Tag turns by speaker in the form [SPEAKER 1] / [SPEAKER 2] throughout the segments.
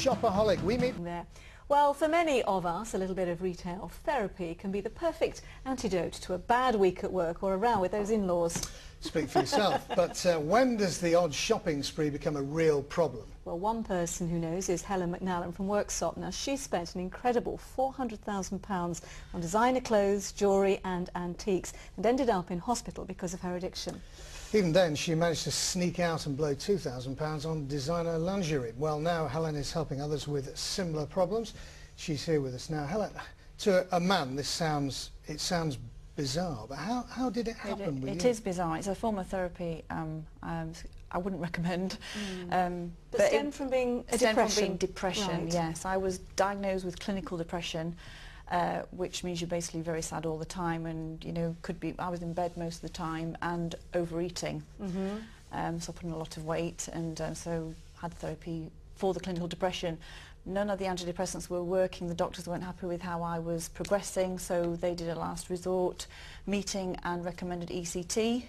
[SPEAKER 1] Shopaholic. We meet
[SPEAKER 2] there. Well, for many of us, a little bit of retail therapy can be the perfect antidote to a bad week at work or a row with those in-laws.
[SPEAKER 1] Speak for yourself. But when does the odd shopping spree become a real problem?
[SPEAKER 2] Well, one person who knows is Helen McNallen from Worksop. Now, she spent an incredible £400,000 on designer clothes, jewellery and antiques and ended up in hospital because of her addiction.
[SPEAKER 1] Even then, she managed to sneak out and blow £2,000 on designer lingerie. Well, now Helen is helping others with similar problems. She's here with us now. Helen, to a man, it sounds bizarre, but how did it happen with you?
[SPEAKER 3] It is bizarre. It's a form of therapy I wouldn't recommend.
[SPEAKER 2] But stemmed from being
[SPEAKER 3] depression.
[SPEAKER 2] Right.
[SPEAKER 3] Yes. I was diagnosed with clinical depression, which means you're basically very sad all the time, and I was in bed most of the time and overeating. So I put on a lot of weight, and so had therapy for the clinical depression. None of the antidepressants were working. The doctors weren't happy with how I was progressing, so they did a last resort meeting and recommended ECT.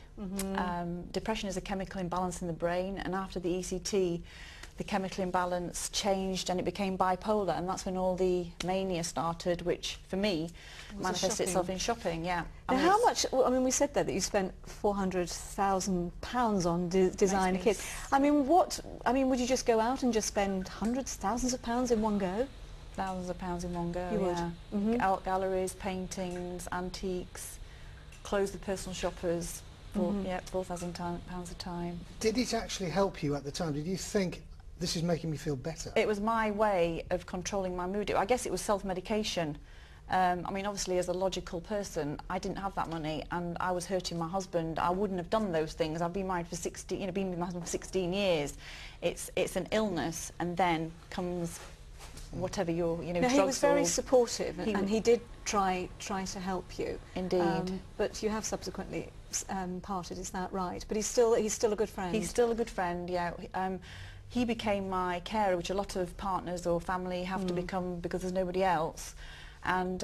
[SPEAKER 3] Depression is a chemical imbalance in the brain, and after the ECT the chemical imbalance changed and it became bipolar, and that's when all the mania started, which for me manifested itself in shopping. Yeah.
[SPEAKER 2] Now, how much? Well, I mean, we said there that you spent £400,000 on designer kits. I mean, would you just go out and just spend hundreds, thousands of pounds in one go?
[SPEAKER 3] Thousands of pounds in one go.
[SPEAKER 2] You would.
[SPEAKER 3] Art galleries, paintings, antiques, clothes with personal shoppers. £4,000 a time.
[SPEAKER 1] Did it actually help you at the time? Did you think, this is making me feel better?
[SPEAKER 3] It was my way of controlling my mood. I guess it was self-medication. I mean, obviously, as a logical person, I didn't have that money, and I was hurting my husband. I wouldn't have done those things. I've been married for been with my husband for 16 years. It's an illness, and then comes whatever your,
[SPEAKER 2] now, he was very supportive, and he did try to help you.
[SPEAKER 3] Indeed.
[SPEAKER 2] But you have subsequently parted, is that right? But he's still a good friend.
[SPEAKER 3] He's still a good friend, yeah. He became my carer, which a lot of partners or family have to become because there's nobody else. And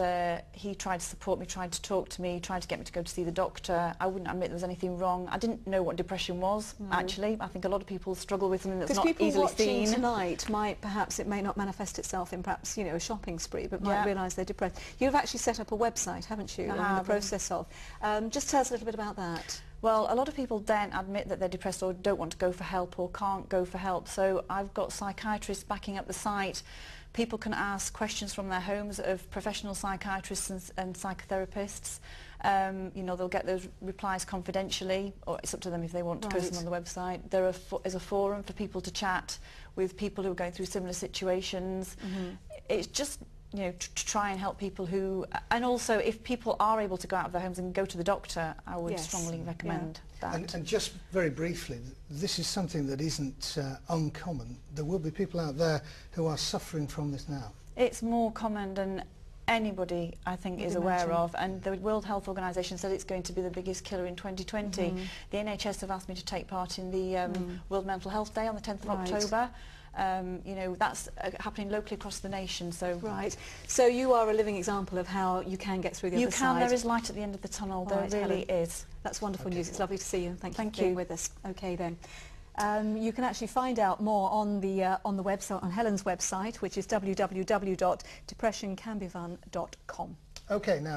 [SPEAKER 3] he tried to support me, tried to talk to me, tried to get me to go to see the doctor. I wouldn't admit there was anything wrong. I didn't know what depression was, actually. I think a lot of people struggle with something that's not easily seen.
[SPEAKER 2] Because people watching tonight it may not manifest itself in perhaps, a shopping spree, but might realise they're depressed. You've actually set up a website, haven't you? In the process of. Just tell us a little bit about that.
[SPEAKER 3] Well, a lot of people then admit that they're depressed or don't want to go for help or can't go for help. So I've got psychiatrists backing up the site. People can ask questions from their homes of professional psychiatrists and psychotherapists. They'll get those replies confidentially, or it's up to them if they want to post them on the website. There is a forum for people to chat with people who are going through similar situations. It's just to try and help people who, and also if people are able to go out of their homes and go to the doctor, I would strongly recommend that. And
[SPEAKER 1] just very briefly, this is something that isn't uncommon. There will be people out there who are suffering from this now.
[SPEAKER 3] It's more common than anybody, I think, is aware of, and the World Health Organization said it's going to be the biggest killer in 2020. The NHS have asked me to take part in the World Mental Health Day on the 10th of October. That's happening locally across the nation.
[SPEAKER 2] So you are a living example of how you can get through the other side.
[SPEAKER 3] There is light at the end of the tunnel. There really is.
[SPEAKER 2] That's wonderful news. It's lovely to see you. Thank you for being with us. Okay then. You can actually find out more on the website, on Helen's website, which is www.depressioncambifun.com.
[SPEAKER 1] Okay, now